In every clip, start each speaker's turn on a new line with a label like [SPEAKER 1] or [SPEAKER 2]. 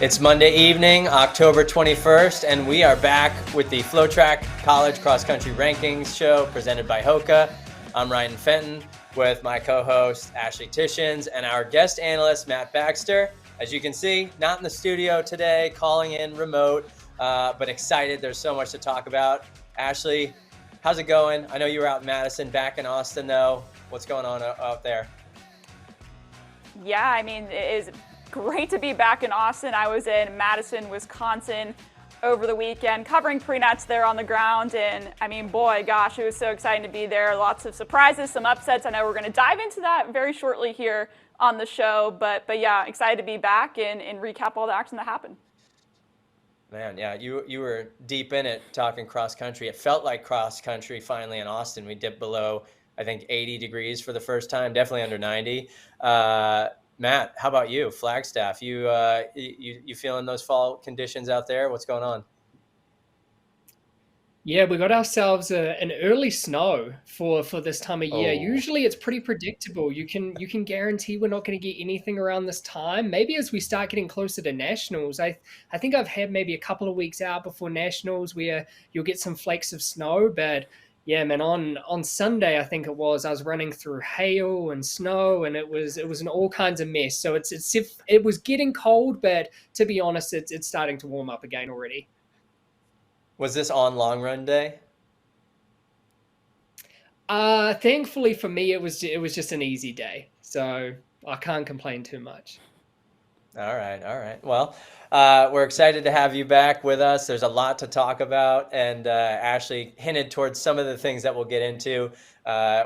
[SPEAKER 1] It's Monday evening, October 21st, and we are back with the FloTrack College Cross Country Rankings show presented by HOKA. I'm Ryan Fenton with my co-host Ashley Tishins and our guest analyst Matt Baxter. As you can see, not in the studio today, calling in remote, but excited. There's so much to talk about. Ashley, how's it going? I know you were out in Madison, back in Austin though. What's going on out there?
[SPEAKER 2] Yeah, I mean, it is great to be back in Austin. I was in Madison, Wisconsin over the weekend covering pre-nats there on the ground. And I mean, boy, gosh, it was so exciting to be there. Lots of surprises, some upsets. I know we're going to dive into that very shortly here on the show. But yeah, excited to be back and recap all the action that happened.
[SPEAKER 1] Man, yeah, you were deep in it talking cross country. It felt like cross country finally in Austin. We dipped below, I think, 80 degrees for the first time, definitely under 90. Matt, how about you? Flagstaff, you feeling those fall conditions out there? What's going on?
[SPEAKER 3] Yeah, we got ourselves an early snow for this time of year.
[SPEAKER 1] Oh.
[SPEAKER 3] Usually it's pretty predictable. You can guarantee we're not going to get anything around this time. Maybe as we start getting closer to nationals, I think I've had maybe a couple of weeks out before nationals where you'll get some flakes of snow, but yeah, man, on Sunday, I think it was, I was running through hail and snow, and it was an all kinds of mess. So it was getting cold, but to be honest, it's starting to warm up again already.
[SPEAKER 1] Was this on long run day?
[SPEAKER 3] Thankfully for me, it was just an easy day, so I can't complain too much.
[SPEAKER 1] All right. Well, we're excited to have you back with us. There's a lot to talk about, and Ashley hinted towards some of the things that we'll get into.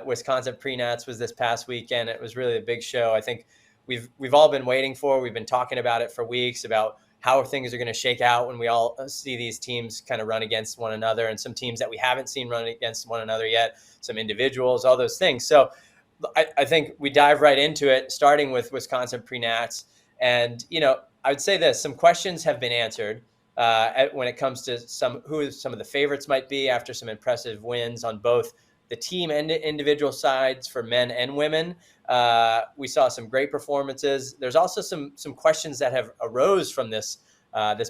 [SPEAKER 1] Wisconsin pre-nats was this past weekend. It was really a big show. I think we've all been waiting for. We've been talking about it for weeks, about how things are going to shake out when we all see these teams kind of run against one another, and some teams that we haven't seen run against one another yet, some individuals, all those things. So I think we dive right into it, starting with Wisconsin pre-nats. And, I would say this, some questions have been answered when it comes to who some of the favorites might be after some impressive wins on both the team and individual sides for men and women. We saw some great performances. There's also some questions that have arose from this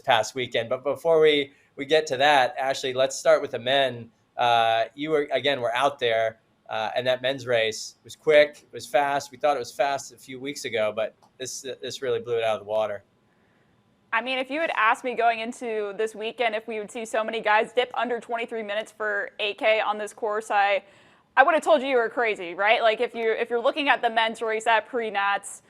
[SPEAKER 1] past weekend. But before we get to that, Ashley, let's start with the men. You were out there. And that men's race was quick, it was fast. We thought it was fast a few weeks ago, but this really blew it out of the water.
[SPEAKER 2] I mean, if you had asked me going into this weekend if we would see so many guys dip under 23 minutes for 8K on this course, I would have told you were crazy, right? Like if you're looking at the men's race at pre-nats,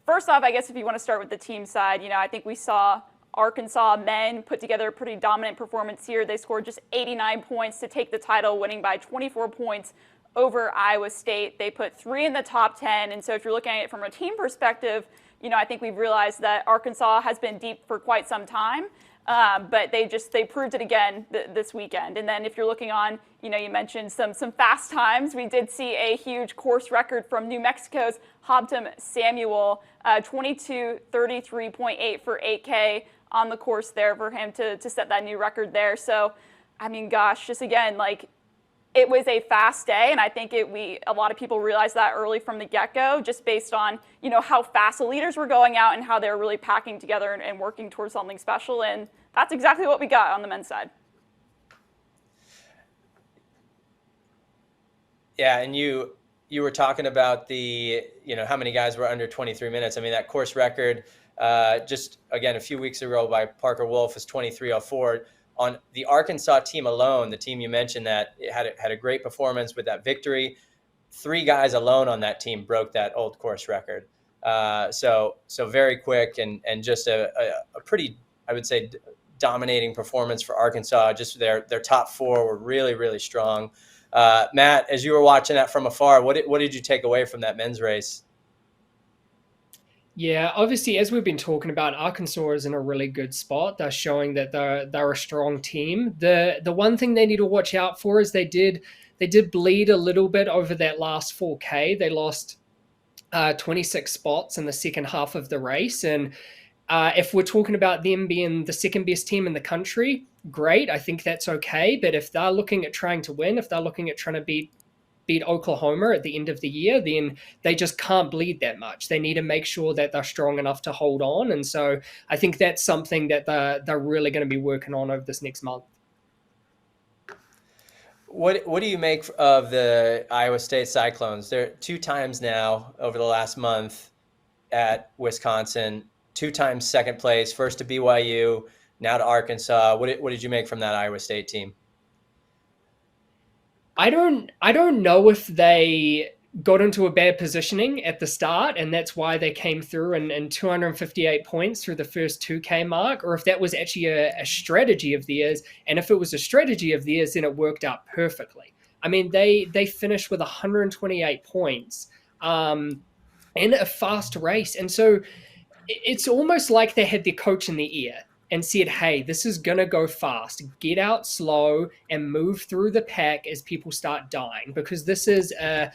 [SPEAKER 2] first off, I guess if you want to start with the team side, I think we saw Arkansas men put together a pretty dominant performance here. They scored just 89 points to take the title, winning by 24 points over Iowa State. They put 3 in the top 10. And so if you're looking at it from a team perspective, I think we've realized that Arkansas has been deep for quite some time. But they proved it again this weekend. And then if you're looking on, you mentioned some fast times. We did see a huge course record from New Mexico's Hobton Samuel, 22:33.8 for 8K on the course there for him to set that new record there. So, I mean, gosh, just again, like, it was a fast day, and I think a lot of people realized that early from the get-go, just based on how fast the leaders were going out and how they were really packing together and working towards something special, and that's exactly what we got on the men's side.
[SPEAKER 1] Yeah, and you were talking about the how many guys were under 23 minutes. I mean, that course record just again a few weeks ago by Parker Wolf was 23:04. On the Arkansas team alone, the team you mentioned that it had a great performance with that victory. 3 guys alone on that team broke that old course record. So very quick and just a pretty, I would say, dominating performance for Arkansas. Just their top 4 were really, really strong. Matt, as you were watching that from afar, what did you take away from that men's race?
[SPEAKER 3] Yeah, obviously, as we've been talking about, Arkansas is in a really good spot. They're showing that they're a strong team. The one thing they need to watch out for is they did bleed a little bit over that last 4K. They lost 26 spots in the second half of the race. And if we're talking about them being the second best team in the country, great. I think that's okay. But if they're looking at trying to win, if they're looking at trying to beat beat Oklahoma at the end of the year, then they just can't bleed that much. They need to make sure that they're strong enough to hold on. And so I think that's something that they're really going to be working on over this next month.
[SPEAKER 1] What do you make of the Iowa State Cyclones? They're 2 times now over the last month at Wisconsin, 2 times second place, first to BYU, now to Arkansas. What did you make from that Iowa State team?
[SPEAKER 3] I don't know if they got into a bad positioning at the start and that's why they came through and 258 points through the first 2K mark, or if that was actually a strategy of theirs. And if it was a strategy of theirs, then it worked out perfectly. I mean, they finished with 128 points in a fast race. And so it's almost like they had their coach in the ear and said, hey, this is going to go fast. Get out slow and move through the pack as people start dying, because this is a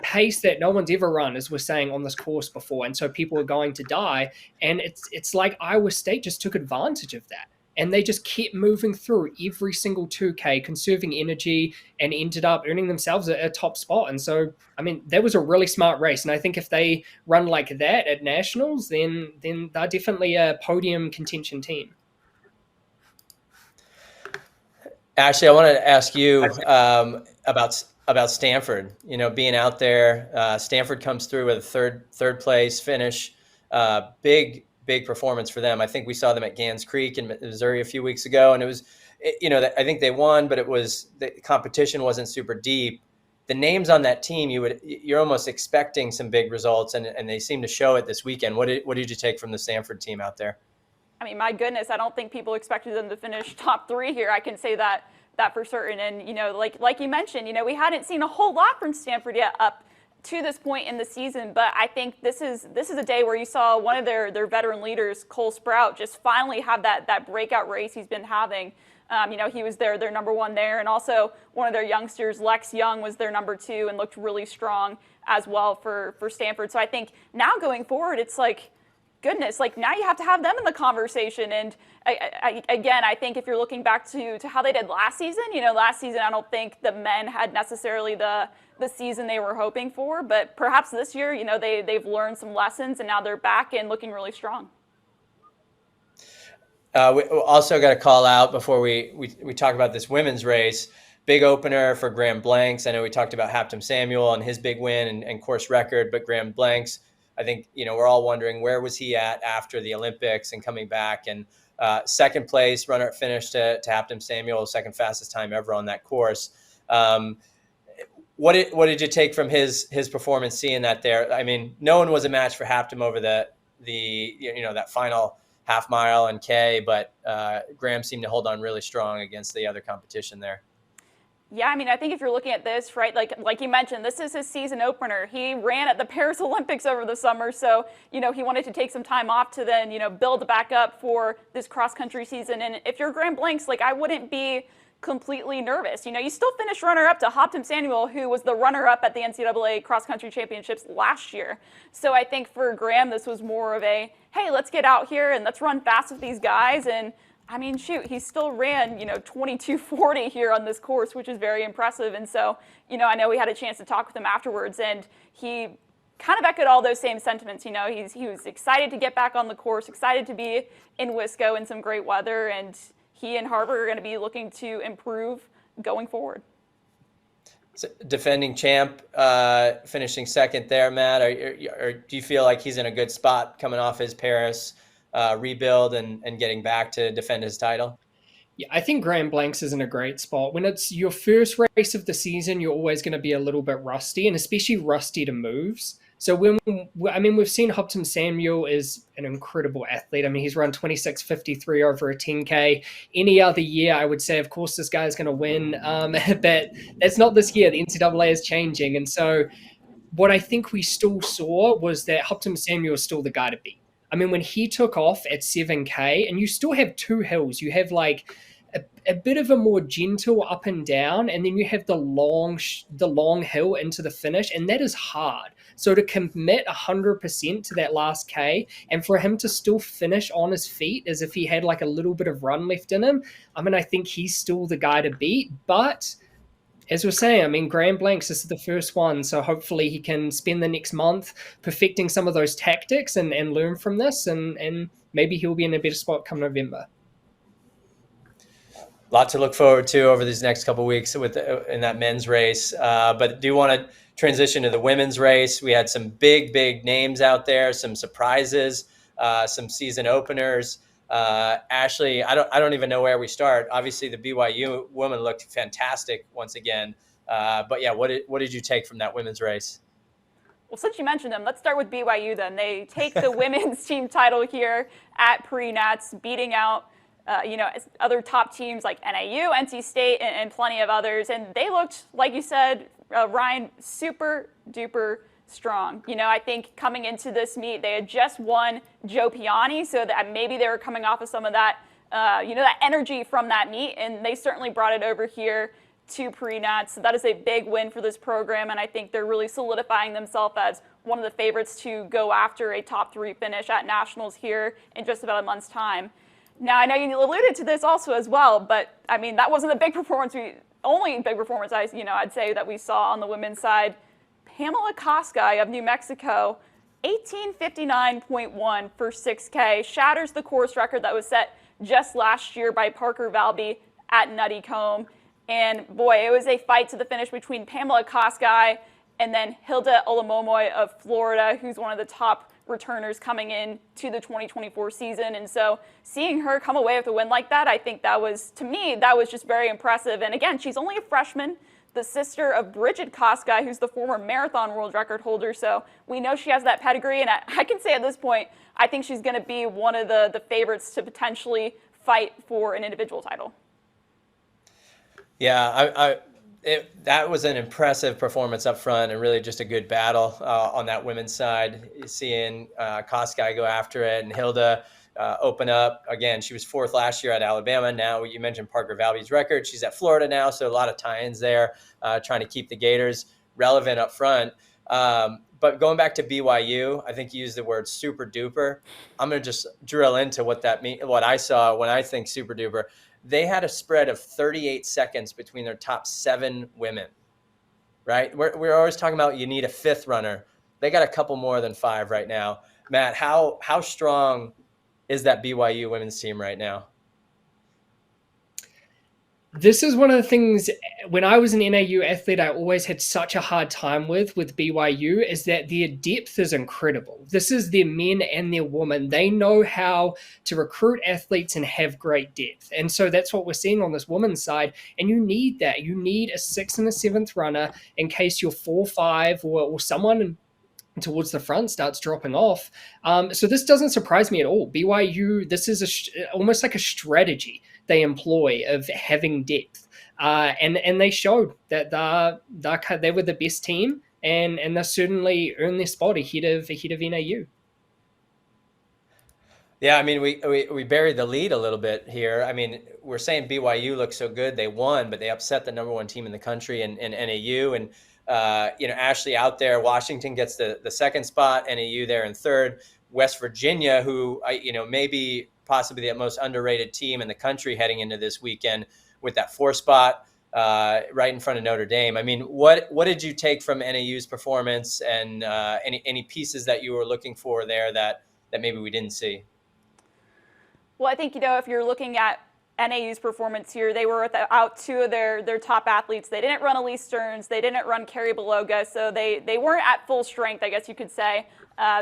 [SPEAKER 3] pace that no one's ever run, as we're saying, on this course before. And so people are going to die. And it's like Iowa State just took advantage of that. And they just kept moving through every single 2K, conserving energy, and ended up earning themselves a top spot. And so, I mean, that was a really smart race. And I think if they run like that at Nationals, then they're definitely a podium contention team.
[SPEAKER 1] Ashley, I wanted to ask you about Stanford. You know, being out there, Stanford comes through with a third place finish. Big performance for them. I think we saw them at Gans Creek in Missouri a few weeks ago, and it was, you know, I think they won, but it was, the competition wasn't super deep. The names on that team, you're almost expecting some big results, and they seem to show it this weekend. What did you take from the Stanford team out there?
[SPEAKER 2] I mean, my goodness, I don't think people expected them to finish top 3 here. I can say that for certain. And, you know, like you mentioned, you know, we hadn't seen a whole lot from Stanford yet up to this point in the season, but I think this is a day where you saw one of their veteran leaders, Cole Sprout, just finally have that breakout race he's been having. You know, he was their number 1 there, and also one of their youngsters, Lex Young, was their number 2 and looked really strong as well for Stanford. So I think now going forward, it's like, goodness, like now you have to have them in the conversation. And again, I think if you're looking back to how they did last season, you know, last season I don't think the men had necessarily the season they were hoping for, but perhaps this year, you know, they've learned some lessons and now they're back and looking really strong.
[SPEAKER 1] We also got to call out before we talk about this women's race. Big opener for Graham Blanks. I know we talked about Haptem Samuel and his big win and course record, but Graham Blanks, I think, you know, we're all wondering where was he at after the Olympics and coming back. And second place, runner-up finish to Haptem Samuel, second fastest time ever on that course. What did you take from his performance, seeing that there? I mean, no one was a match for Haptem over the you know, that final half mile and K, but Graham seemed to hold on really strong against the other competition there.
[SPEAKER 2] Yeah, I mean, I think if you're looking at this, right, like you mentioned, this is his season opener. He ran at the Paris Olympics over the summer, so, you know, he wanted to take some time off to then, you know, build back up for this cross-country season. And if you're Graham Blanks, like, I wouldn't be completely nervous. You know, you still finished runner-up to Haptem Samuel, who was the runner-up at the NCAA cross-country championships last year. So I think for Graham, this was more of a, hey, let's get out here and let's run fast with these guys. And I mean, shoot, he still ran, you know, 22:40 here on this course, which is very impressive. And so, you know, I know we had a chance to talk with him afterwards, and he kind of echoed all those same sentiments. You know, he was excited to get back on the course, excited to be in Wisco in some great weather, and he and Harvard are going to be looking to improve going forward.
[SPEAKER 1] So defending champ, finishing second there, Matt. Or do you feel like he's in a good spot coming off his Paris rebuild and getting back to defend his title?
[SPEAKER 3] Yeah, I think Graham Blanks is in a great spot. When it's your first race of the season, you're always going to be a little bit rusty, and especially rusty to moves. So we've seen Haptem Samuel is an incredible athlete. I mean, he's run 26:53 over a 10K. Any other year, I would say, of course, this guy is going to win. But that's not this year. The NCAA is changing. And so what I think we still saw was that Haptem Samuel is still the guy to beat. I mean, when he took off at 7K, and you still have 2 hills, you have like a bit of a more gentle up and down, and then you have the long hill into the finish, and that is hard. So to commit 100% to that last K, and for him to still finish on his feet as if he had like a little bit of run left in him, I mean, I think he's still the guy to beat. But As we're saying, I mean, Graham Blanks, this is the first one, so hopefully he can spend the next month perfecting some of those tactics and learn from this, and maybe he'll be in a better spot come November.
[SPEAKER 1] Lot to look forward to over these next couple of weeks in that men's race. But do you want to transition to the women's race? We had some big names out there, some surprises, some season openers. Ashley, I don't even know where we start. Obviously, the BYU woman looked fantastic once again. But yeah, what did you take from that women's race?
[SPEAKER 2] Well, since you mentioned them, let's start with BYU then. They take the women's team title here at Pre-Nats, beating out other top teams like NAU, NC State, and plenty of others. And they looked, like you said, Ryan, super duper strong. I think coming into this meet, they had just won Joe Piani, so that maybe they were coming off of some of that, that energy from that meet, and they certainly brought it over here to Pre-Nats. So that is a big win for this program, and I think they're really solidifying themselves as one of the favorites to go after a top 3 finish at Nationals here in just about a month's time. Now, I know you alluded to this also as well, but I mean, that wasn't the big performance, only big performance I'd say that we saw on the women's side. Pamela Koskai of New Mexico, 18:59.1 for 6K, shatters the course record that was set just last year by Parker Valby at Nutty Combe. And boy, it was a fight to the finish between Pamela Koskai and then Hilda Olamomoy of Florida, who's one of the top returners coming in to the 2024 season. And so seeing her come away with a win like that, I think that was just very impressive. And again, she's only a freshman, the sister of Bridget Koskai, who's the former marathon world record holder. So we know she has that pedigree. And I can say at this point, I think she's going to be one of the favorites to potentially fight for an individual title.
[SPEAKER 1] Yeah, that was an impressive performance up front and really just a good battle on that women's side. Seeing Koskai go after it and Hilda open up. Again, she was 4th last year at Alabama. Now, you mentioned Parker Valby's record. She's at Florida now, so a lot of tie-ins there, trying to keep the Gators relevant up front. But going back to BYU, I think you used the word super duper. I'm going to just drill into what that means, what I saw when I think super duper. They had a spread of 38 seconds between their top 7 women, right? We're always talking about you need a 5th runner. They got a couple more than 5 right now. Matt, how strong is that BYU women's team right now?
[SPEAKER 3] This is one of the things, when I was an NAU athlete, I always had such a hard time with BYU, is that their depth is incredible. This is their men and their women. They know how to recruit athletes and have great depth. And so that's what we're seeing on this women's side. And you need that. You need a 6th and a 7th runner in case you're 4-5 or someone towards the front starts dropping off. So this doesn't surprise me at all. BYU, this is almost like a strategy they employ of having depth. And they showed that they were the best team, and they certainly earned their spot ahead of NAU.
[SPEAKER 1] Yeah, I mean, we buried the lead a little bit here. I mean, we're saying BYU looks so good. They won, but they upset the number 1 team in the country in NAU. And, Ashley out there, Washington gets the 2nd spot, NAU there in 3rd. West Virginia, who, maybe possibly the most underrated team in the country heading into this weekend with that 4th spot right in front of Notre Dame. I mean, what did you take from NAU's performance, and any pieces that you were looking for there that maybe we didn't see?
[SPEAKER 2] Well, I think, if you're looking at NAU's performance here, they were without 2 of their top athletes. They didn't run Elise Stearns. They didn't run Carrie Beloga. So they weren't at full strength, I guess you could say.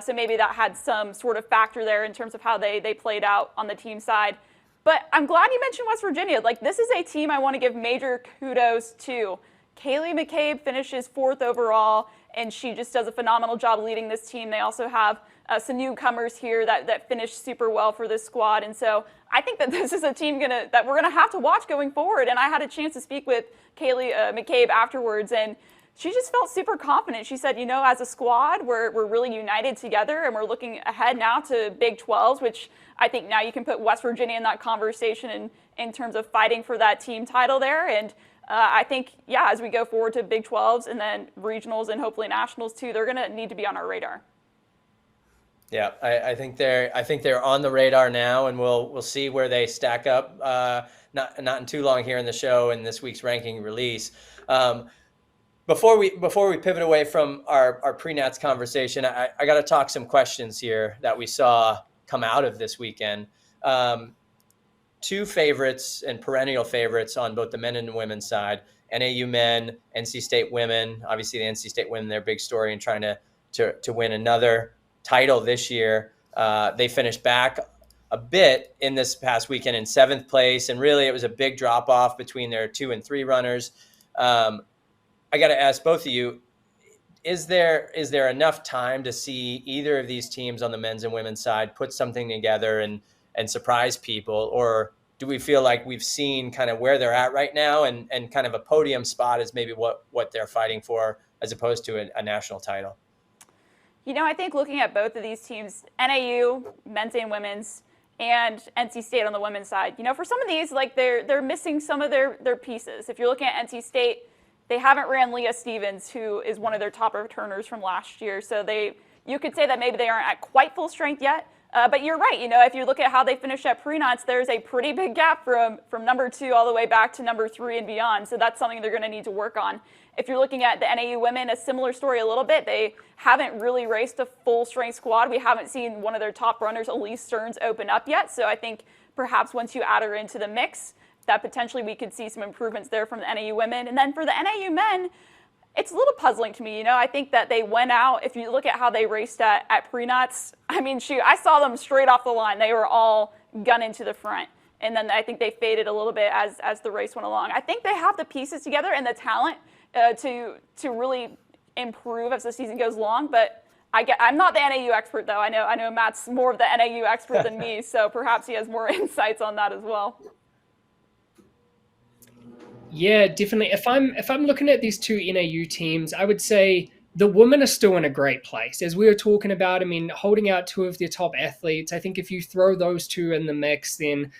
[SPEAKER 2] So maybe that had some sort of factor there in terms of how they played out on the team side. But I'm glad you mentioned West Virginia. This is a team I want to give major kudos to. Kaylee McCabe finishes 4th overall, and she just does a phenomenal job leading this team. They also have some newcomers here that finished super well for this squad. And so I think that this is a team that we're going to have to watch going forward. And I had a chance to speak with Kaylee McCabe afterwards, and she just felt super confident. She said, as a squad, we're really united together, and we're looking ahead now to Big 12s, which I think now you can put West Virginia in that conversation in terms of fighting for that team title there. And I think, as we go forward to Big 12s and then regionals and hopefully nationals too, they're going to need to be on our radar.
[SPEAKER 1] Yeah, I think they're on the radar now, and we'll see where they stack up. Not in too long here in the show and this week's ranking release. Um, before we pivot away from our pre-nats conversation, I got to talk some questions here that we saw come out of this weekend. Two favorites and perennial favorites on both the men and women's side: NAU men, NC State women. Obviously, the NC State women, their big story in trying to win another title this year. They finished back a bit in this past weekend in seventh place, and really it was a big drop off between their 2 and 3 runners. I got to ask both of you: is there enough time to see either of these teams on the men's and women's side put something together and surprise people, or do we feel like we've seen kind of where they're at right now, and kind of a podium spot is maybe what they're fighting for, as opposed to a national title?
[SPEAKER 2] I think looking at both of these teams, NAU, men's and women's, and NC State on the women's side, for some of these, like they're missing some of their pieces. If you're looking at NC State, they haven't ran Leah Stevens, who is one of their top returners from last year. So you could say that maybe they aren't at quite full strength yet. But you're right. If you look at how they finished at pre-nats, there's a pretty big gap from number 2 all the way back to number 3 and beyond. So that's something they're going to need to work on. If you're looking at the NAU women, a similar story a little bit. They haven't really raced a full strength squad. We haven't seen one of their top runners, Elise Stearns, open up yet. So I think perhaps once you add her into the mix, that potentially we could see some improvements there from the NAU women. And then for the NAU men, it's a little puzzling to me. I think that they went out. If you look at how they raced at pre-nats, I saw them straight off the line. They were all gunning to the front. And then I think they faded a little bit as the race went along. I think they have the pieces together and the talent to really improve as the season goes along. But I'm not the NAU expert, though. I know Matt's more of the NAU expert than me, so perhaps he has more insights on that as well.
[SPEAKER 3] Yeah, definitely. If I'm looking at these two NAU teams, I would say the women are still in a great place. As we were talking about, holding out 2 of their top athletes, I think if you throw those 2 in the mix, then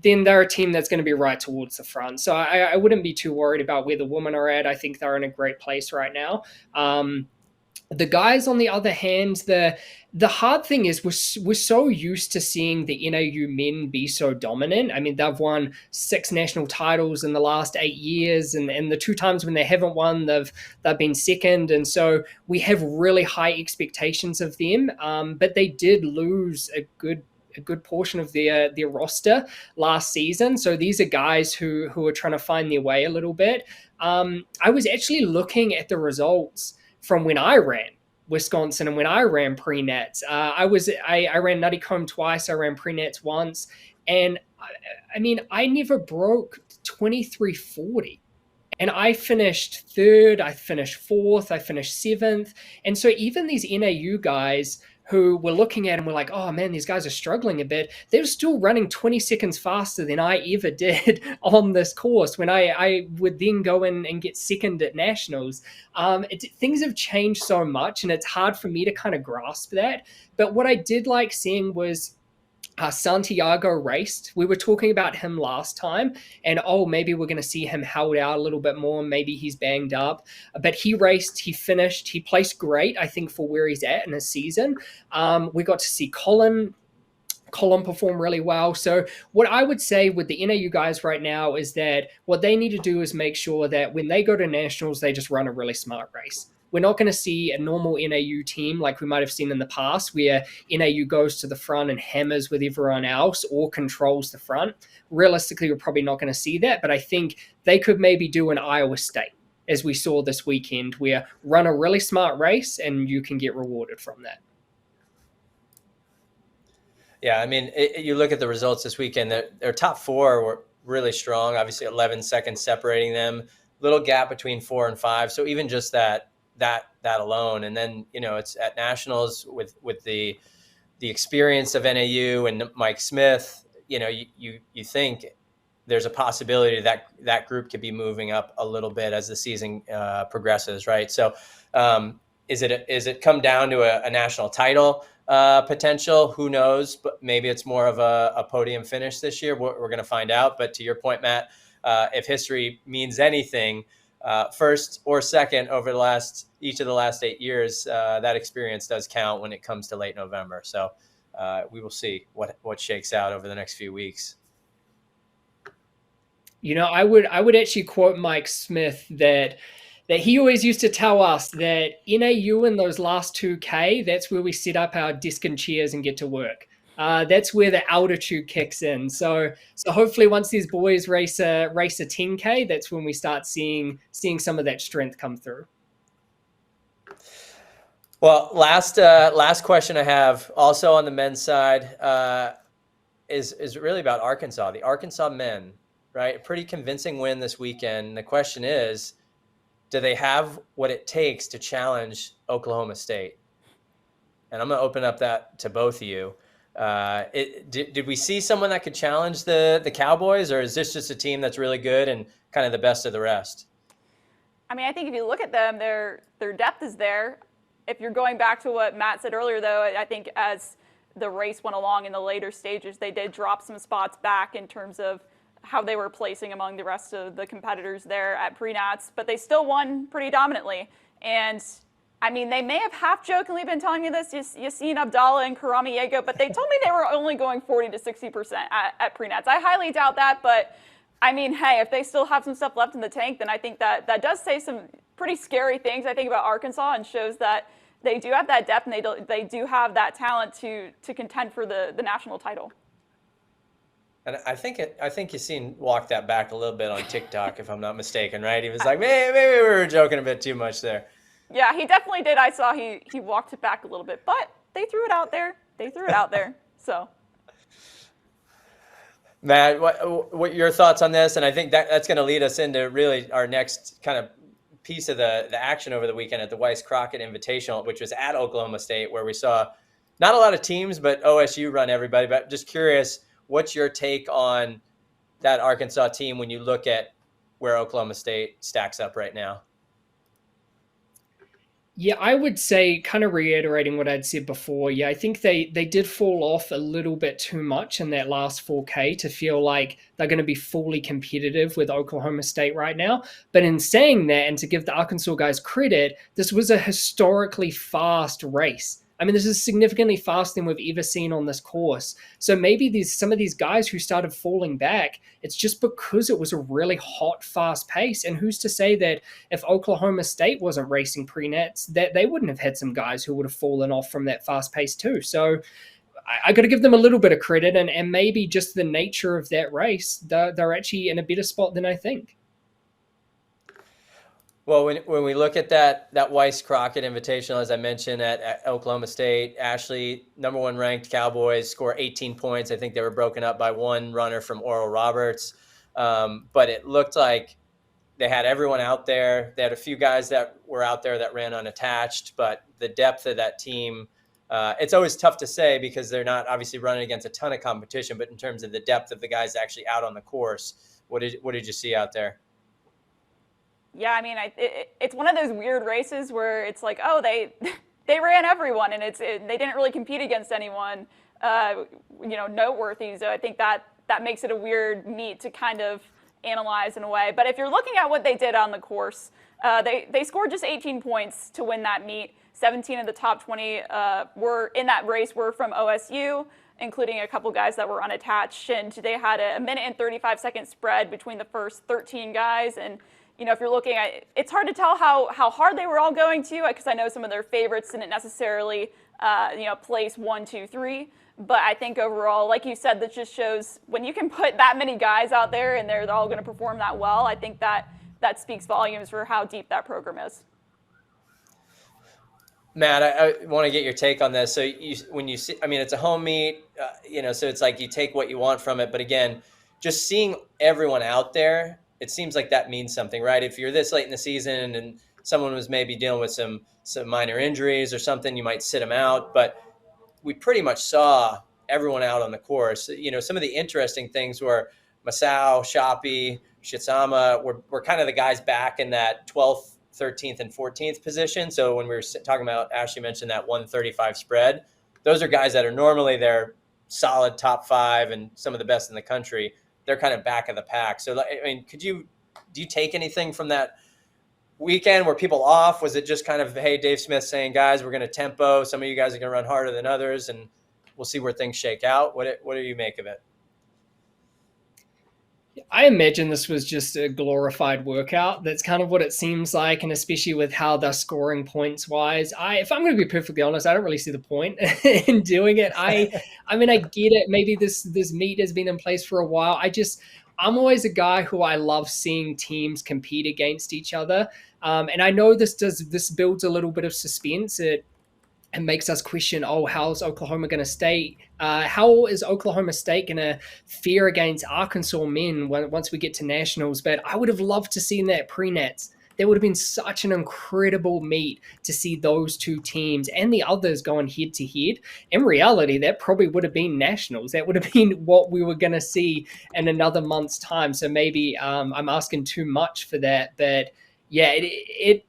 [SPEAKER 3] they're a team that's going to be right towards the front. So I wouldn't be too worried about where the women are at. I think they're in a great place right now. The guys, on the other hand, the hard thing is we're so used to seeing the NAU men be so dominant. They've won 6 national titles in the last 8 years, and the 2 times when they haven't won, they've been second. And so we have really high expectations of them. But they did lose a good portion of their roster last season. So these are guys who are trying to find their way a little bit. I was actually looking at the results from when I ran Wisconsin and when I ran pre-nats. I ran Nutty Comb twice. I ran pre-nats once. And I never broke 23:40. And I finished 3rd, I finished 4th, I finished 7th. And so even these NAU guys who were looking at and were like, oh man, these guys are struggling a bit, they were still running 20 seconds faster than I ever did on this course when I would then go in and get second at nationals. Things have changed so much, and it's hard for me to kind of grasp that. But what I did like seeing was Santiago raced. We were talking about him last time, and maybe we're going to see him held out a little bit more. Maybe he's banged up, but he raced, he finished, he placed great, I think, for where he's at in his season. We got to see Colin perform really well. So what I would say with the NAU guys right now is that what they need to do is make sure that when they go to nationals, they just run a really smart race. We're not going to see a normal NAU team like we might have seen in the past, where NAU goes to the front and hammers with everyone else or controls the front. Realistically, we're probably not going to see that, but I think they could maybe do an Iowa State, as we saw this weekend, where run a really smart race and you can get rewarded from that.
[SPEAKER 1] Yeah, you look at the results this weekend, their top 4 were really strong, obviously 11 seconds separating them, little gap between 4 and 5. So even just that alone. And then, it's at nationals with the experience of NAU and Mike Smith, you think there's a possibility that group could be moving up a little bit as the season progresses, right? So is it come down to a national title potential? Who knows? But maybe it's more of a podium finish this year. We're going to find out. But to your point, Matt, if history means anything, first or second over each of the last 8 years, that experience does count when it comes to late November. So we will see what shakes out over the next few weeks.
[SPEAKER 3] I would actually quote Mike Smith that he always used to tell us that NAU in those last 2K, that's where we set up our desk and chairs and get to work. That's where the altitude kicks in. So hopefully once these boys race a 10K, that's when we start seeing some of that strength come through.
[SPEAKER 1] Well, last question I have also on the men's side is really about Arkansas. The Arkansas men, right? A pretty convincing win this weekend. The question is, do they have what it takes to challenge Oklahoma State? And I'm going to open up that to both of you. Did we see someone that could challenge the Cowboys, or is this just a team that's really good and kind of the best of the rest?
[SPEAKER 2] I mean, I think if you look at them, their depth is there. If you're going back to what Matt said earlier, though, I think as the race went along in the later stages, they did drop some spots back in terms of how they were placing among the rest of the competitors there at pre-nats, but they still won pretty dominantly. And I mean, they may have half-jokingly been telling me this, Yassine Abdallah and Karami Yego, but they told me they were only going 40 to 60% at pre-nats. I highly doubt that, but I mean, hey, if they still have some stuff left in the tank, then I think that does say some pretty scary things, I think, about Arkansas, and shows that they do have that depth and they do have that talent to contend for the national title.
[SPEAKER 1] And I think Yassine walked that back a little bit on TikTok, if I'm not mistaken, right? He was like, maybe we were joking a bit too much there.
[SPEAKER 2] Yeah, he definitely did. I saw he walked it back a little bit, but they threw it out there. So,
[SPEAKER 1] Matt, what your thoughts on this? And I think that's going to lead us into really our next kind of piece of the action over the weekend at the Weiss Crockett Invitational, which was at Oklahoma State, where we saw not a lot of teams, but OSU run everybody. But just curious, what's your take on that Arkansas team when you look at where Oklahoma State stacks up right now?
[SPEAKER 3] Yeah, I would say, kind of reiterating what I'd said before, I think they did fall off a little bit too much in that last 4K to feel like they're going to be fully competitive with Oklahoma State right now. But in saying that, and to give the Arkansas guys credit, this was a historically fast race. I mean, this is significantly faster than we've ever seen on this course. So maybe some of these guys who started falling back, it's just because it was a really hot, fast pace. And who's to say that if Oklahoma State wasn't racing pre-nats, that they wouldn't have had some guys who would have fallen off from that fast pace too. So I got to give them a little bit of credit, and maybe just the nature of that race, they're actually in a better spot than I think.
[SPEAKER 1] Well, when we look at that Weiss Crockett Invitational, as I mentioned at Oklahoma State, Ashley, number 1 ranked Cowboys, score 18 points. I think they were broken up by one runner from Oral Roberts. But it looked like they had everyone out there. They had a few guys that were out there that ran unattached, but the depth of that team, it's always tough to say because they're not obviously running against a ton of competition, but in terms of the depth of the guys actually out on the course, what did you see out there?
[SPEAKER 2] Yeah, I mean, it's one of those weird races where it's like, oh, they ran everyone, and they didn't really compete against anyone, noteworthy. So I think that makes it a weird meet to kind of analyze in a way. But if you're looking at what they did on the course, they scored just 18 points to win that meet. 17 of the top 20 were in that race were from OSU, including a couple guys that were unattached, and they had a minute and 35-second spread between the first 13 guys. And if you're looking at, it's hard to tell how hard they were all going to, because I know some of their favorites didn't necessarily, place 1, 2, 3. But I think overall, like you said, that just shows when you can put that many guys out there and they're all going to perform that well. I think that speaks volumes for how deep that program is.
[SPEAKER 1] Matt, I want to get your take on this. So when you see, I mean, it's a home meet, so it's like you take what you want from it. But again, just seeing everyone out there, it seems like that means something, right? If you're this late in the season and someone was maybe dealing with some minor injuries or something, you might sit them out. But we pretty much saw everyone out on the course. Some of the interesting things were Masao, Shapi, Shitsama were kind of the guys back in that 12th, 13th, and 14th position. So when we were talking about, Ashley mentioned that 135 spread, those are guys that are normally their solid top 5 and some of the best in the country. They're kind of back of the pack. So, I mean, do you take anything from that weekend? Were people off? Was it just kind of, hey, Dave Smith saying, guys, we're going to tempo. Some of you guys are going to run harder than others, and we'll see where things shake out. What do you make of it?
[SPEAKER 3] I imagine this was just a glorified workout. That's kind of what it seems like, and especially with how they're scoring points wise. If I'm going to be perfectly honest, I don't really see the point in doing it. I mean, I get it. Maybe this meet has been in place for a while. I'm always a guy who I love seeing teams compete against each other. And I know this builds a little bit of suspense. It makes us question, oh, how's Oklahoma going to stay? How is Oklahoma State going to fare against Arkansas men once we get to nationals? But I would have loved to see that pre-nats. That would have been such an incredible meet to see those two teams and the others going head to head. In reality, that probably would have been nationals. That would have been what we were going to see in another month's time. So maybe I'm asking too much for that. But yeah, it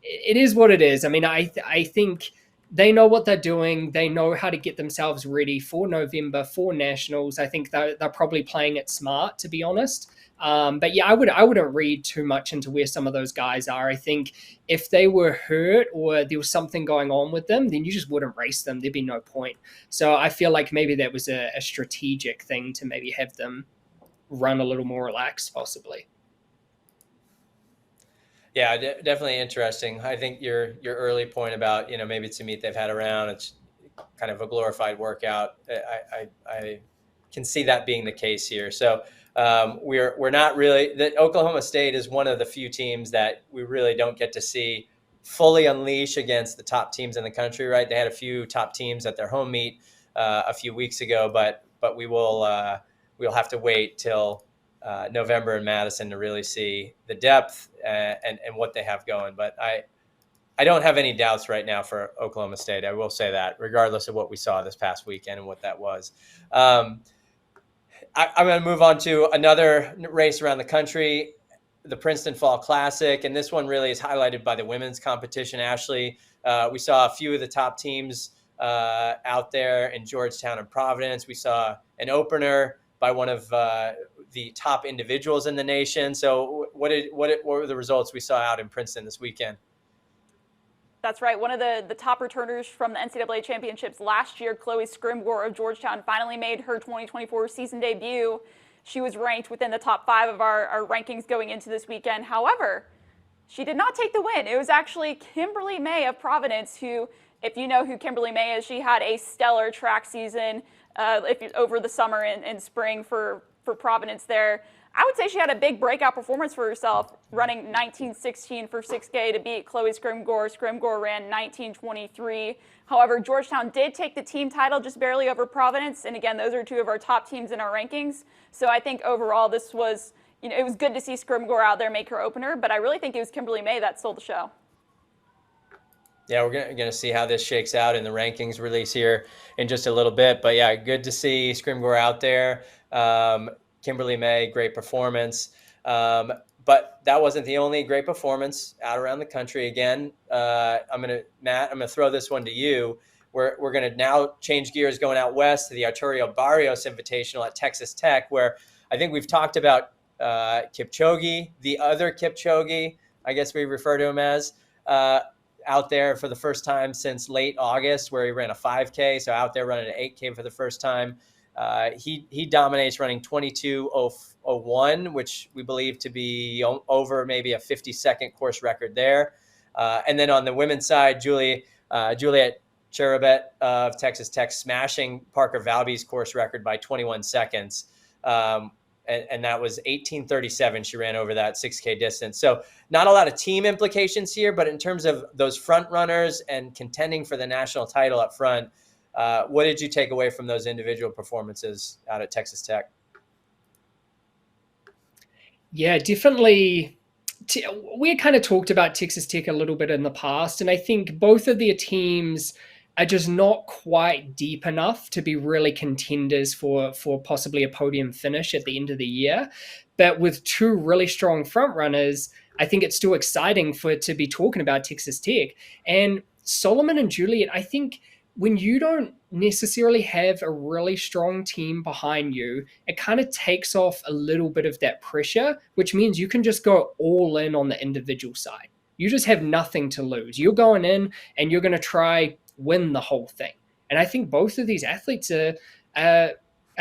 [SPEAKER 3] is what it is. I mean, I think they know what they're doing. They know how to get themselves ready for November, for nationals. I think they're probably playing it smart, to be honest. But yeah, I wouldn't read too much into where some of those guys are. I think if they were hurt or there was something going on with them, then you just wouldn't race them. There'd be no point. So I feel like maybe that was a strategic thing to maybe have them run a little more relaxed, possibly.
[SPEAKER 1] Yeah, definitely interesting. I think your early point about, maybe it's a meet they've had around, it's kind of a glorified workout. I can see that being the case here. So we're not really, that Oklahoma State is one of the few teams that we really don't get to see fully unleash against the top teams in the country, right? They had a few top teams at their home meet a few weeks ago, but we'll have to wait till November in Madison to really see the depth and what they have going. But I don't have any doubts right now for Oklahoma State. I will say that, regardless of what we saw this past weekend and what that was. I'm going to move on to another race around the country, the Princeton Fall Classic. And this one really is highlighted by the women's competition, Ashley. We saw a few of the top teams out there in Georgetown and Providence. We saw an opener by one of the top individuals in the nation. So what were the results we saw out in Princeton this weekend?
[SPEAKER 2] That's right. One of the top returners from the NCAA championships last year, Chloe Scrimgore of Georgetown, finally made her 2024 season debut. She was ranked within the top 5 of our rankings going into this weekend. However, she did not take the win. It was actually Kimberly May of Providence who, if you know who Kimberly May is, she had a stellar track season over the summer and spring for Providence there. I would say she had a big breakout performance for herself, running 19:16 for 6K to beat Chloe Scrimgore. Scrimgore ran 19:23. However, Georgetown did take the team title just barely over Providence. And again, those are two of our top teams in our rankings. So I think overall this was, it was good to see Scrimgore out there make her opener, but I really think it was Kimberly May that stole the show.
[SPEAKER 1] Yeah, we're going to see how this shakes out in the rankings release here in just a little bit. But yeah, good to see Scrimgore out there. Kimberly May, great performance. But that wasn't the only great performance out around the country. Again, Matt, I'm going to throw this one to you. We're going to now change gears going out west to the Arturo Barrios Invitational at Texas Tech, where I think we've talked about Kipchoge, the other Kipchoge, I guess we refer to him as, out there for the first time since late August, where he ran a 5K. So out there running an 8K for the first time. He dominates running 22:01, which we believe to be over maybe a 50-second course record there. And then on the women's side, Juliet Cherubet of Texas Tech smashing Parker Valby's course record by 21 seconds. And that was 18:37. She ran over that 6K distance. So not a lot of team implications here, but in terms of those front runners and contending for the national title up front, what did you take away from those individual performances out at Texas Tech?
[SPEAKER 3] Yeah, definitely. We kind of talked about Texas Tech a little bit in the past, and I think both of their teams are just not quite deep enough to be really contenders for possibly a podium finish at the end of the year. But with two really strong front runners, I think it's still exciting to be talking about Texas Tech. And Solomon and Juliet, I think when you don't necessarily have a really strong team behind you, it kind of takes off a little bit of that pressure, which means you can just go all in on the individual side. You just have nothing to lose. You're going in and you're going to try win the whole thing. And I think both of these athletes are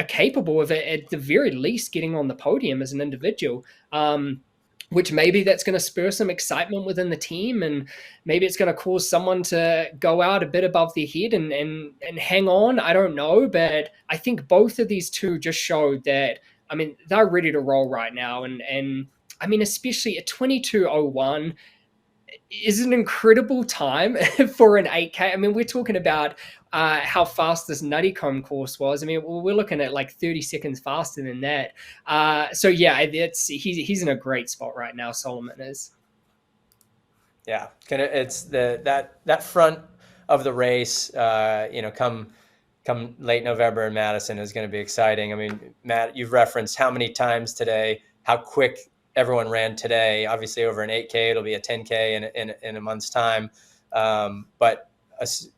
[SPEAKER 3] capable of it, at the very least getting on the podium as an individual. Which maybe that's going to spur some excitement within the team, and maybe it's going to cause someone to go out a bit above their head and hang on. I don't know, but I think both of these two just showed that, I mean, they're ready to roll right now. And I mean, especially at 22:01 is an incredible time for an 8K. I mean, we're talking about how fast this Nuttycombe course was. I mean, we're looking at like 30 seconds faster than that. So yeah, he's in a great spot right now. Solomon is.
[SPEAKER 1] Yeah, it's that front of the race. Come late November in Madison is going to be exciting. I mean, Matt, you've referenced how many times today, how quick everyone ran today. Obviously, over an 8K, it'll be a 10K in a month's time. But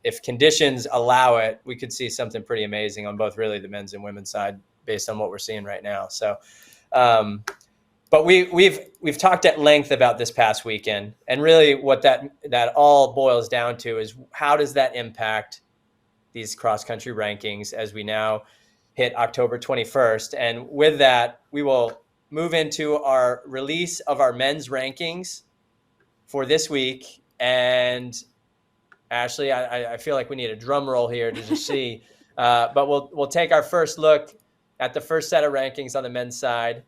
[SPEAKER 1] if conditions allow it, we could see something pretty amazing on both really the men's and women's side based on what we're seeing right now. So, but we've talked at length about this past weekend, and really what that all boils down to is how does that impact these cross-country rankings as we now hit October 21st. And with that, we will move into our release of our men's rankings for this week. And Ashley, I feel like we need a drum roll here to just see, but we'll take our first look at the first set of rankings on the men's side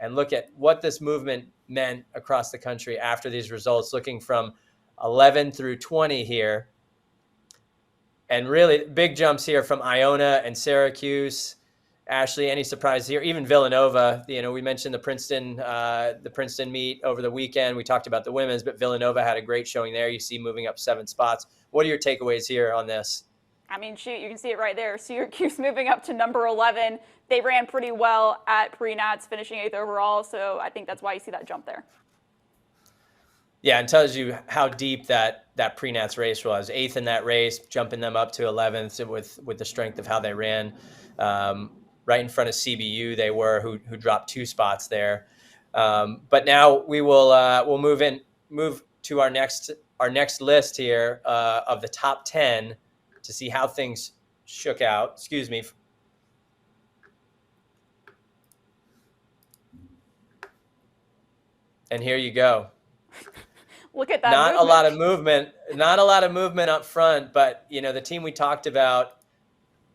[SPEAKER 1] and look at what this movement meant across the country after these results, looking from 11 through 20 here. And really big jumps here from Iona and Syracuse. Ashley, any surprises here? Even Villanova, we mentioned the Princeton meet over the weekend. We talked about the women's, but Villanova had a great showing there. You see moving up 7 spots. What are your takeaways here on this?
[SPEAKER 2] I mean, shoot, you can see it right there. Syracuse moving up to number 11. They ran pretty well at pre-nats, finishing 8th overall. So I think that's why you see that jump there.
[SPEAKER 1] Yeah, and tells you how deep that pre-nats race was. 8th in that race, jumping them up to 11th with the strength of how they ran. Right in front of CBU, they were who dropped 2 spots there. But now we'll move to our next list here of the top 10 to see how things shook out. Excuse me. And here you go.
[SPEAKER 2] Look at that.
[SPEAKER 1] Not a lot of movement up front, but the team we talked about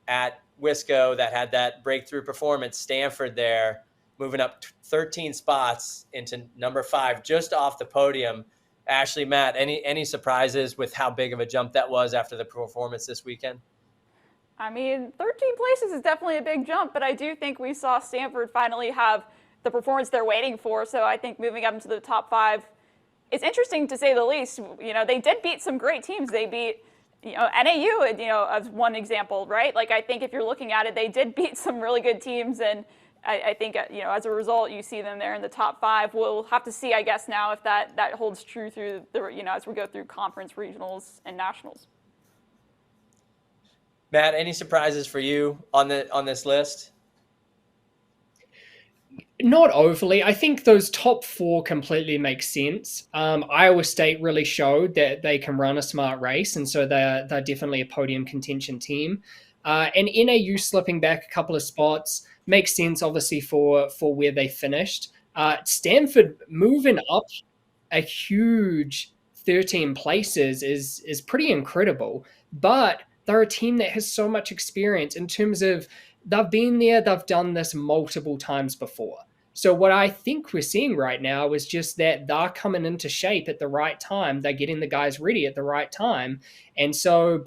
[SPEAKER 1] at Wisco that had that breakthrough performance, Stanford there, moving up 13 spots into number 5, just off the podium. Ashley, Matt, any surprises with how big of a jump that was after the performance this weekend?
[SPEAKER 2] I mean, 13 places is definitely a big jump, but I do think we saw Stanford finally have the performance they're waiting for. So I think moving up into the top 5, it's interesting to say the least. They did beat some great teams. They beat, NAU, as one example, right? Like, I think if you're looking at it, they did beat some really good teams. And I think, as a result, you see them there in the top 5. We'll have to see, I guess, now if that holds true through as we go through conference, regionals, and nationals.
[SPEAKER 1] Matt, any surprises for you on this list?
[SPEAKER 3] Not overly. I think those top 4 completely make sense. Iowa State really showed that they can run a smart race, and so they're definitely a podium contention team. And NAU slipping back a couple of spots makes sense, obviously, for where they finished. Stanford moving up a huge 13 places is pretty incredible, but they're a team that has so much experience in terms of they've been there, they've done this multiple times before. So what I think we're seeing right now is just that they're coming into shape at the right time. They're getting the guys ready at the right time. And so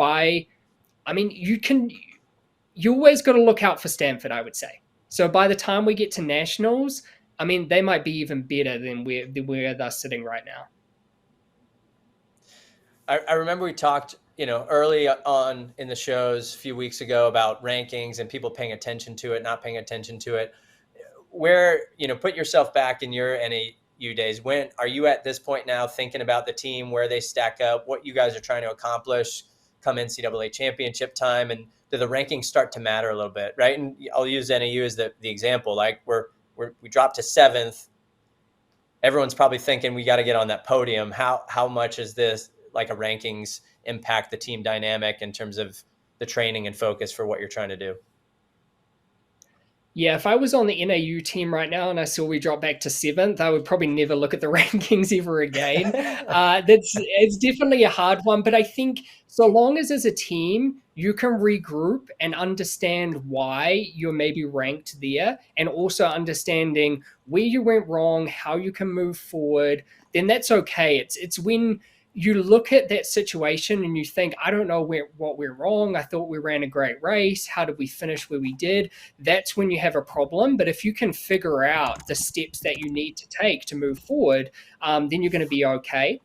[SPEAKER 3] you always got to look out for Stanford, I would say. So by the time we get to nationals, I mean, they might be even better than where they're sitting right now.
[SPEAKER 1] I remember we talked, early on in the shows a few weeks ago about rankings and people paying attention to it, not paying attention to it. Where, put yourself back in your NAU days. When are you at this point now thinking about the team, where they stack up, what you guys are trying to accomplish come NCAA championship time, and do the rankings start to matter a little bit, right? And I'll use NAU as the example. Like we dropped to 7th everyone's probably thinking we got to get on that podium. How much is this like a rankings impact the team dynamic in terms of the training and focus for what you're trying to do?
[SPEAKER 3] Yeah, if I was on the NAU team right now and I saw we drop back to seventh, I would probably never look at the rankings ever again. It's definitely a hard one, but I think so long as a team you can regroup and understand why you're maybe ranked there, and also understanding where you went wrong, how you can move forward, then that's okay. It's when you look at that situation and you think, I don't know what we're wrong. I thought we ran a great race. How did we finish where we did? That's when you have a problem. But if you can figure out the steps that you need to take to move forward, then you're going to be okay.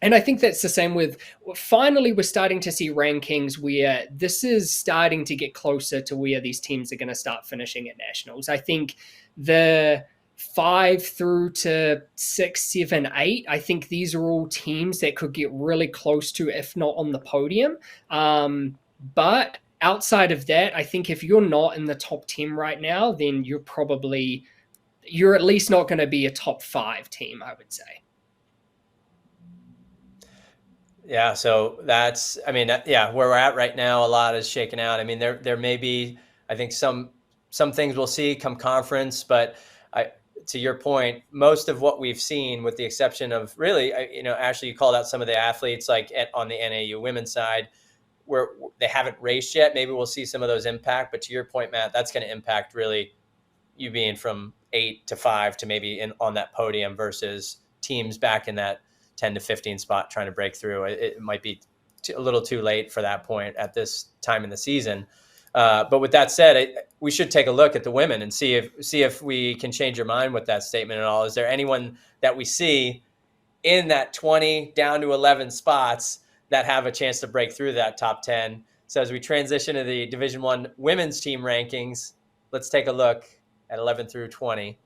[SPEAKER 3] And I think that's the same with, finally, we're starting to see rankings where this is starting to get closer to where these teams are going to start finishing at nationals. I think the 5 through to 6, 7, 8, I think these are all teams that could get really close to, if not on the podium. But outside of that, I think if you're not in the top 10 right now, then you're at least not going to be a top 5 team, I would say.
[SPEAKER 1] Yeah, so that's, I mean, yeah, where we're at right now, a lot is shaken out. I mean, there may be, I think some things we'll see come conference, but to your point, most of what we've seen, with the exception of really, Ashley, you called out some of the athletes like on the NAU women's side, where they haven't raced yet. Maybe we'll see some of those impact. But to your point, Matt, that's going to impact really you being from 8 to 5 to maybe on that podium versus teams back in that 10 to 15 spot trying to break through. It might be a little too late for that point at this time in the season. But with that said, we should take a look at the women and see if we can change your mind with that statement at all. Is there anyone that we see in that 20 down to 11 spots that have a chance to break through that top 10? So as we transition to the Division I women's team rankings, let's take a look at 11 through 20,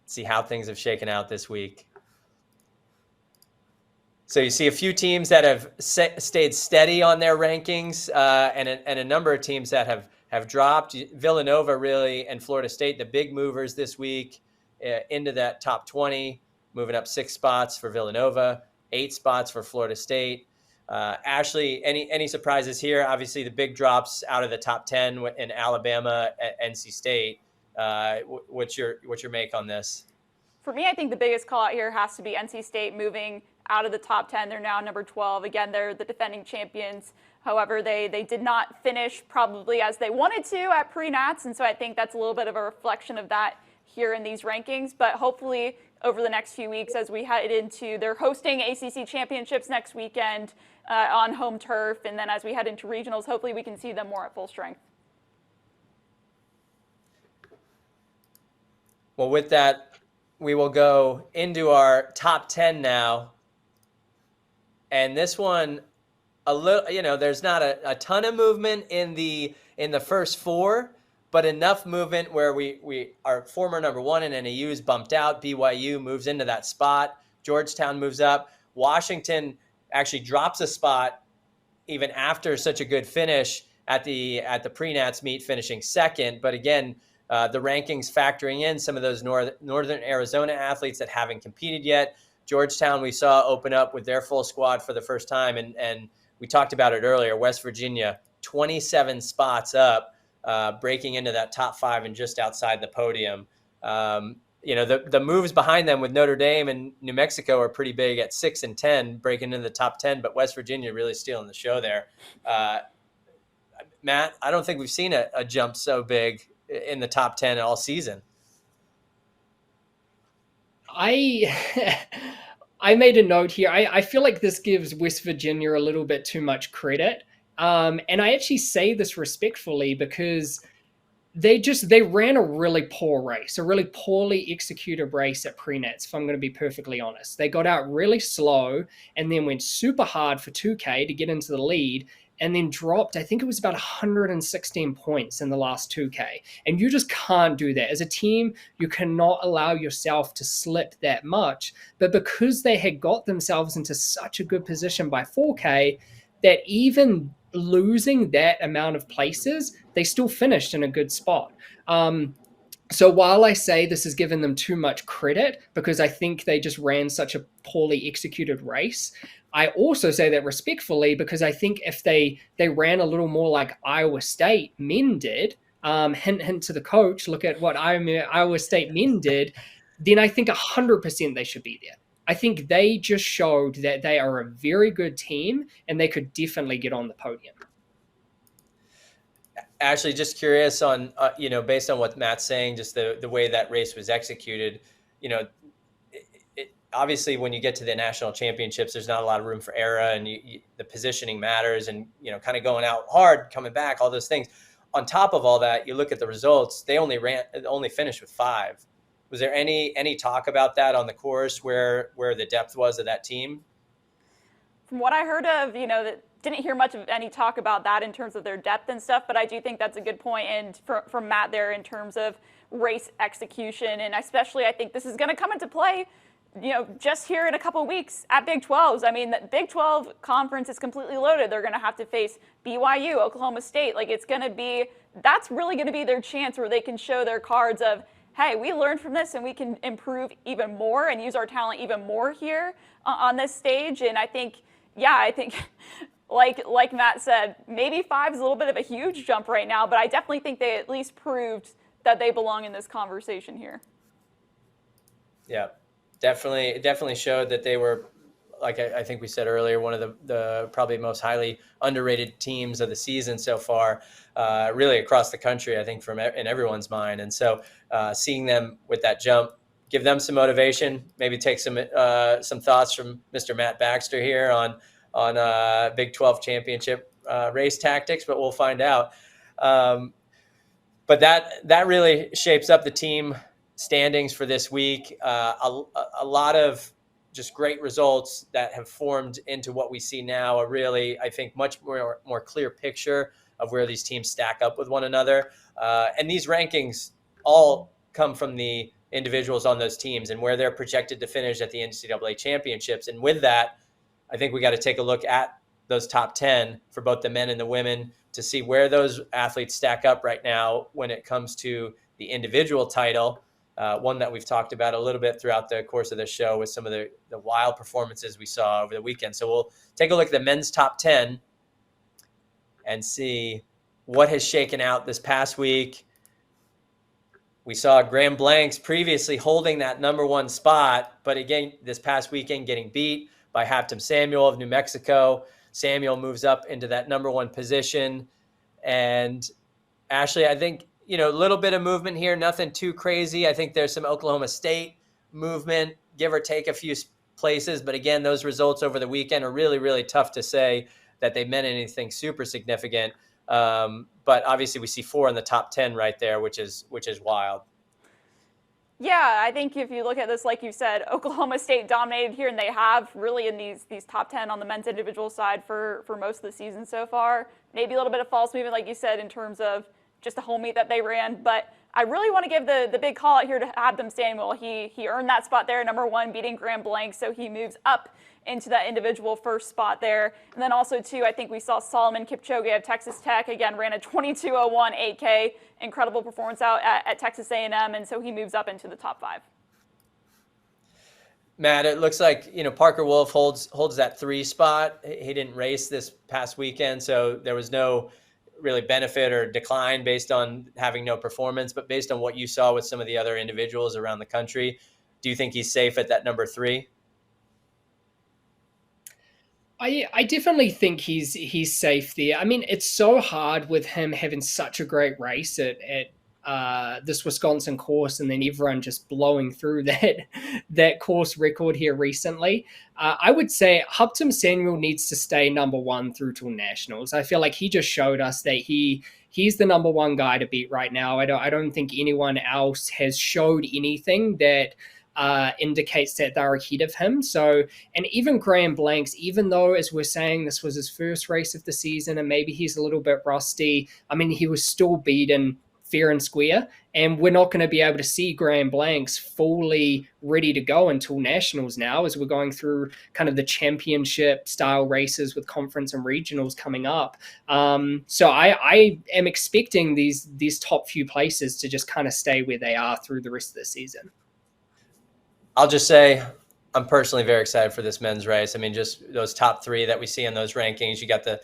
[SPEAKER 1] see how things have shaken out this week. So you see a few teams that have stayed steady on their rankings, and a number of teams that have dropped. Villanova really and Florida State, the big movers this week into that top 20, moving up 6 spots for Villanova, 8 spots for Florida State. Ashley, any surprises here? Obviously, the big drops out of the top 10 in Alabama and NC State. What's your make on this?
[SPEAKER 2] For me, I think the biggest call out here has to be NC State moving out of the top 10. They're now number 12. Again, they're the defending champions. However, they did not finish probably as they wanted to at pre-nats, and so I think that's a little bit of a reflection of that here in these rankings. But hopefully over the next few weeks, as we head into, they're hosting ACC championships next weekend on home turf, and then as we head into regionals, hopefully we can see them more at full strength.
[SPEAKER 1] Well, with that, we will go into our top 10 now. And this one, a little, there's not a ton of movement in the first 4, but enough movement where our former number 1 in NAU is bumped out. BYU moves into that spot. Georgetown moves up. Washington actually drops a spot even after such a good finish at the pre-nats meet, finishing 2nd. But again, the rankings factoring in some of those Northern Arizona athletes that haven't competed yet. Georgetown, we saw open up with their full squad for the first time. And we talked about it earlier. West Virginia, 27 spots up, breaking into that top 5 and just outside the podium. The moves behind them with Notre Dame and New Mexico are pretty big at 6 and 10, breaking into the top 10. But West Virginia really stealing the show there. Matt, I don't think we've seen a jump so big in the top 10 all season.
[SPEAKER 3] I made a note here. I feel like this gives West Virginia a little bit too much credit. And I actually say this respectfully because they ran a really poor race, a really poorly executed race at pre-nats, if I'm going to be perfectly honest. They got out really slow and then went super hard for 2K to get into the lead, and then dropped, I think it was about 116 points in the last 2K. And you just can't do that. As a team, you cannot allow yourself to slip that much. But because they had got themselves into such a good position by 4K, that even losing that amount of places, they still finished in a good spot. So while I say this has given them too much credit because I think they just ran such a poorly executed race, I also say that respectfully because I think if they ran a little more like Iowa State men did, hint hint to the coach, look at what Iowa State men did, then I think 100% they should be there. I think they just showed that they are a very good team and they could definitely get on the podium.
[SPEAKER 1] Ashley, just curious on, based on what Matt's saying, just the way that race was executed, obviously when you get to the national championships, there's not a lot of room for error, and the positioning matters, and, kind of going out hard, coming back, all those things. On top of all that, you look at the results, they only finished with 5. Was there any talk about that on the course where the depth was of that team?
[SPEAKER 2] From what I heard of, that didn't hear much of any talk about that in terms of their depth and stuff, but I do think that's a good point, and from Matt there in terms of race execution, and especially I think this is going to come into play, just here in a couple of weeks at Big 12s. I mean, the Big 12 conference is completely loaded. They're going to have to face BYU, Oklahoma State. Like, that's really going to be their chance where they can show their cards of, hey, we learned from this and we can improve even more and use our talent even more here on this stage. And I think like Matt said, maybe 5 is a little bit of a huge jump right now, but I definitely think they at least proved that they belong in this conversation here.
[SPEAKER 1] Yeah, definitely showed that they were, like I think we said earlier, one of the probably most highly underrated teams of the season so far, really across the country, I think, in everyone's mind. And so seeing them with that jump, give them some motivation, maybe take some thoughts from Mr. Matt Baxter here on Big 12 championship race tactics, but we'll find out. But that really shapes up the team standings for this week. A lot of just great results that have formed into what we see now, a really, I think, much more clear picture of where these teams stack up with one another. And these rankings all come from the individuals on those teams and where they're projected to finish at the NCAA championships. And with that, I think we got to take a look at those top 10 for both the men and the women to see where those athletes stack up right now when it comes to the individual title. One that we've talked about a little bit throughout the course of the show with some of the wild performances we saw over the weekend. So we'll take a look at the men's top 10 and see what has shaken out this past week. We saw Graham Blanks previously holding that number 1 spot, but again, this past weekend getting beat by Haptem Samuel of New Mexico. Samuel moves up into that number 1 position. And Ashley, I think, a little bit of movement here, nothing too crazy. I think there's some Oklahoma State movement, give or take a few places. But again, those results over the weekend are really, really tough to say that they meant anything super significant. But obviously we see 4 in the top 10 right there, which is wild.
[SPEAKER 2] Yeah, I think if you look at this, like you said, Oklahoma State dominated here, and they have really in these top 10 on the men's individual side for most of the season so far. Maybe a little bit of false movement, like you said, in terms of just a home meet that they ran. But I really want to give the big call out here to Haptem Samuel. He earned that spot there, number 1, beating Graham Blanks, so he moves up into that individual first spot there. And then also, too, I think we saw Solomon Kipchoge of Texas Tech, again, ran a 22:01 8K, incredible performance out at Texas A&M, and so he moves up into the top 5.
[SPEAKER 1] Matt, it looks like, Parker Wolf holds that 3 spot. He didn't race this past weekend, so there was no really benefit or decline based on having no performance, but based on what you saw with some of the other individuals around the country, do you think he's safe at that number 3?
[SPEAKER 3] I definitely think he's safe there. I mean, it's so hard with him having such a great race at this Wisconsin course, and then everyone just blowing through that course record here recently. I would say Haptem Samuel needs to stay number 1 through till nationals. I feel like he just showed us that he's the number 1 guy to beat right now. I don't think anyone else has showed anything that indicates that they're ahead of him. So, and even Graham Blanks, even though, as we're saying, this was his first race of the season and maybe he's a little bit rusty, I mean, he was still beaten fair and square. And we're not going to be able to see Grand Blancs fully ready to go until nationals now, as we're going through kind of the championship style races with conference and regionals coming up. So I am expecting these top few places to just kind of stay where they are through the rest of the season.
[SPEAKER 1] I'll just say I'm personally very excited for this men's race. I mean, just those top three that we see in those rankings. You got the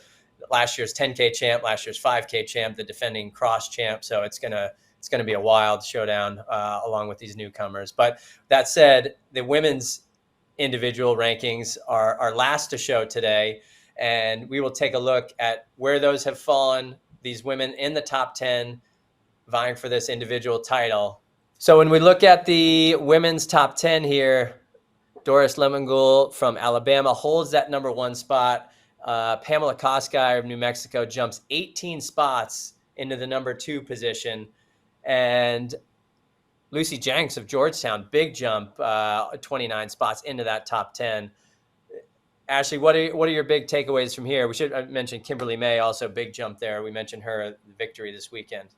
[SPEAKER 1] last year's 10K champ, last year's 5K champ, the defending cross champ. So it's gonna be a wild showdown along with these newcomers. But that said, the women's individual rankings are last to show today, and we will take a look at where those have fallen. These women in the top 10 vying for this individual title. So when we look at the women's top 10 here, Doris Lemongool from Alabama holds that number 1 spot. Pamela Koskei of New Mexico jumps 18 spots into the number 2 position. And Lucy Jenks of Georgetown, big jump, 29 spots into that top 10. Ashley, what are your big takeaways from here? We should mention Kimberly May, also big jump there. We mentioned her victory this weekend.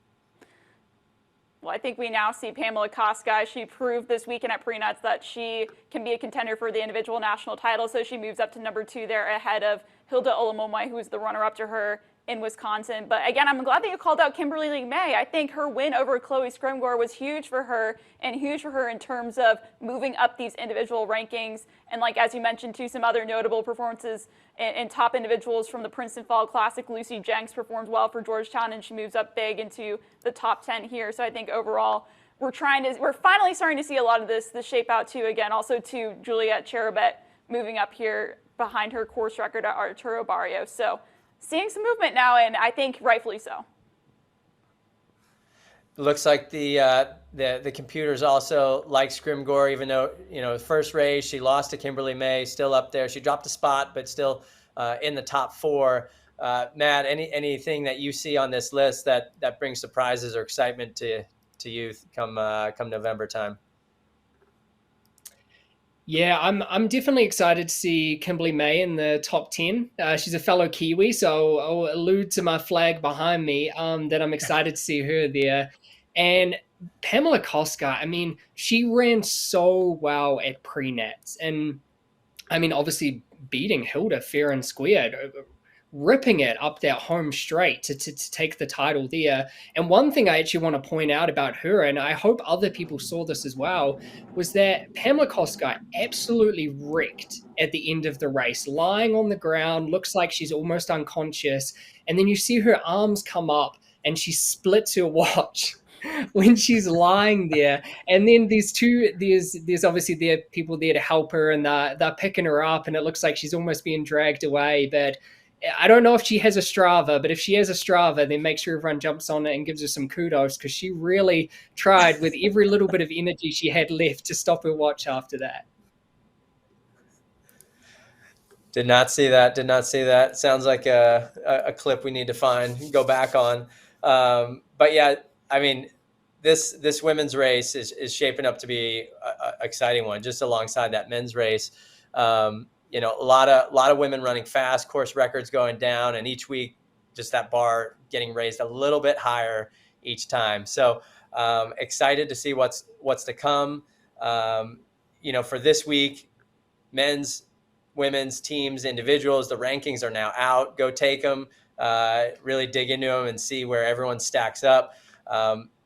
[SPEAKER 2] Well, I think we now see Pamela Koskei. She proved this weekend at Pre-Nuts that she can be a contender for the individual national title, so she moves up to number 2 there ahead of Hilda Olomomoi, who is the runner-up to her in Wisconsin. But again, I'm glad that you called out Kimberly May. I think her win over Chloe Scrimgore was huge for her, and huge for her in terms of moving up these individual rankings. And like, as you mentioned too, some other notable performances in top individuals from the Princeton Fall Classic. Lucy Jenks performed well for Georgetown, and she moves up big into the top 10 here. So I think overall, we're finally starting to see a lot of this shape out too. Again, also to Juliet Cherubet moving up here behind her course record at Arturo Barrios. So seeing some movement now, and I think rightfully so.
[SPEAKER 1] Looks like the computers also like Scrimgore, even though, first race she lost to Kimberly May, still up there. She dropped a spot, but still in the top 4. Matt, anything that you see on this list that brings surprises or excitement to you come November time?
[SPEAKER 3] Yeah, I'm definitely excited to see Kimberly May in the top 10. She's a fellow Kiwi, so I'll allude to my flag behind me that I'm excited to see her there. And Pamela Koskei, I mean, she ran so well at pre-nats. And I mean, obviously beating Hilda fair and square, ripping it up that home straight to take the title there. And one thing I actually want to point out about her, and I hope other people saw this as well, was that Pamela Koskei absolutely wrecked at the end of the race, lying on the ground, looks like she's almost unconscious. And then you see her arms come up and she splits her watch when she's lying there. And then there's obviously there people there to help her, and they're picking her up, and it looks like she's almost being dragged away. But I don't know if she has a Strava, but if she has a Strava, then make sure everyone jumps on it and gives her some kudos, because she really tried with every little bit of energy she had left to stop her watch after that.
[SPEAKER 1] Did not see that. Sounds like a clip we need to find, go back on. But yeah, I mean, this women's race is shaping up to be an exciting one, just alongside that men's race. A lot of women running fast, course records going down, and each week just that bar getting raised a little bit higher each time. So excited to see what's to come. For this week, men's, women's, teams, individuals, the rankings are now out. Go take them, really dig into them and see where everyone stacks up.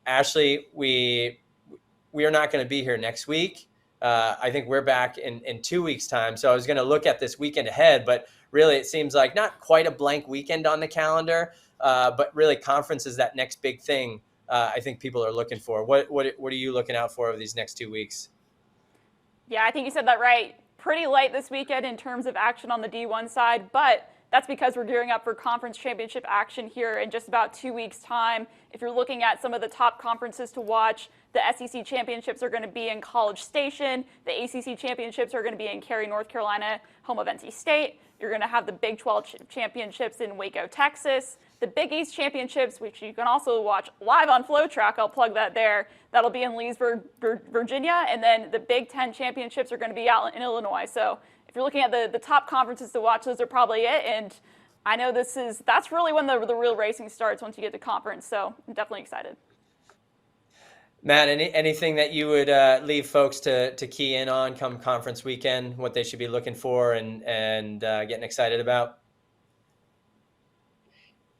[SPEAKER 1] Ashley, we are not going to be here next week. I think we're back in 2 weeks' time. So I was going to look at this weekend ahead, but really it seems like not quite a blank weekend on the calendar, but really conference is that next big thing I think people are looking for. What are you looking out for over these next 2 weeks?
[SPEAKER 2] Yeah, I think you said that right. Pretty light this weekend in terms of action on the D1 side, but that's because we're gearing up for conference championship action here in just about 2 weeks' time. If you're looking at some of the top conferences to watch, the SEC championships are going to be in College Station. The ACC championships are going to be in Cary, North Carolina, home of NC State. You're going to have the Big 12 championships in Waco, Texas. The Big East championships, which you can also watch live on FloTrack, I'll plug that there. That'll be in Leesburg, Virginia. And then the Big 10 championships are going to be out in Illinois. So if you're looking at the top conferences to watch, those are probably it. And I know that's really when the real racing starts, once you get to conference. So I'm definitely excited.
[SPEAKER 1] Matt, anything that you would leave folks to key in on come conference weekend, what they should be looking for and getting excited about?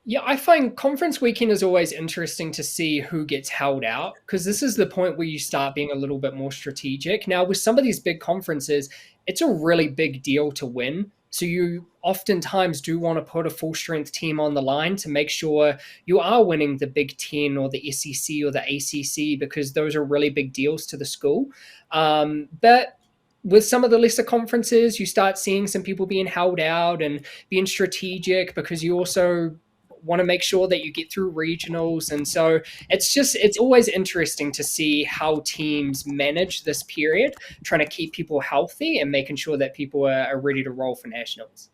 [SPEAKER 3] Yeah, I find conference weekend is always interesting to see who gets held out because this is the point where you start being a little bit more strategic. Now, with some of these big conferences, it's a really big deal to win. So you oftentimes do want to put a full strength team on the line to make sure you are winning the Big Ten or the SEC or the ACC because those are really big deals to the school. But with some of the lesser conferences, you start seeing some people being held out and being strategic because you also want to make sure that you get through regionals. And so it's always interesting to see how teams manage this period, trying to keep people healthy and making sure that people are ready to roll for nationals.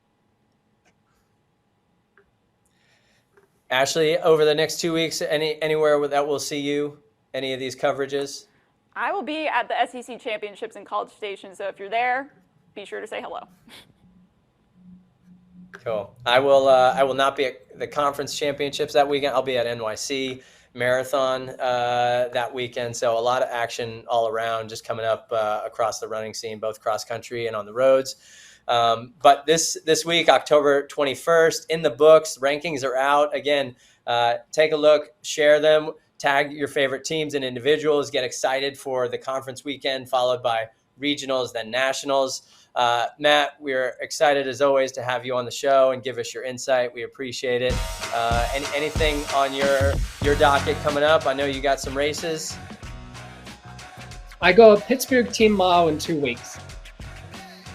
[SPEAKER 1] Ashley, over the next 2 weeks, anywhere that we'll see you, any of these coverages?
[SPEAKER 2] I will be at the SEC Championships in College Station, so if you're there, be sure to say hello.
[SPEAKER 1] Cool. I will not be at the conference championships that weekend. I'll be at NYC Marathon that weekend. So a lot of action all around, just coming up across the running scene, both cross country and on the roads. But this week, October 21st, in the books, rankings are out. Again, take a look, share them, tag your favorite teams and individuals, get excited for the conference weekend, followed by regionals, then nationals. Matt, we're excited as always to have you on the show and give us your insight. We appreciate it. Anything on your docket coming up? I know you got some races.
[SPEAKER 3] I go a Pittsburgh 10 mile in 2 weeks.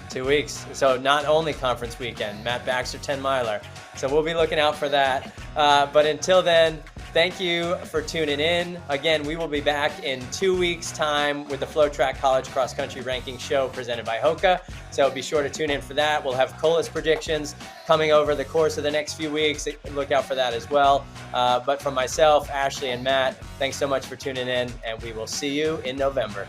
[SPEAKER 1] 2 weeks. So not only conference weekend, Matt Baxter 10 miler. So we'll be looking out for that. But until then, thank you for tuning in. Again, we will be back in 2 weeks' time with the FloTrack College Cross Country Ranking Show presented by HOKA. So be sure to tune in for that. We'll have Colas predictions coming over the course of the next few weeks. Look out for that as well. But from myself, Ashley, and Matt, thanks so much for tuning in, and we will see you in November.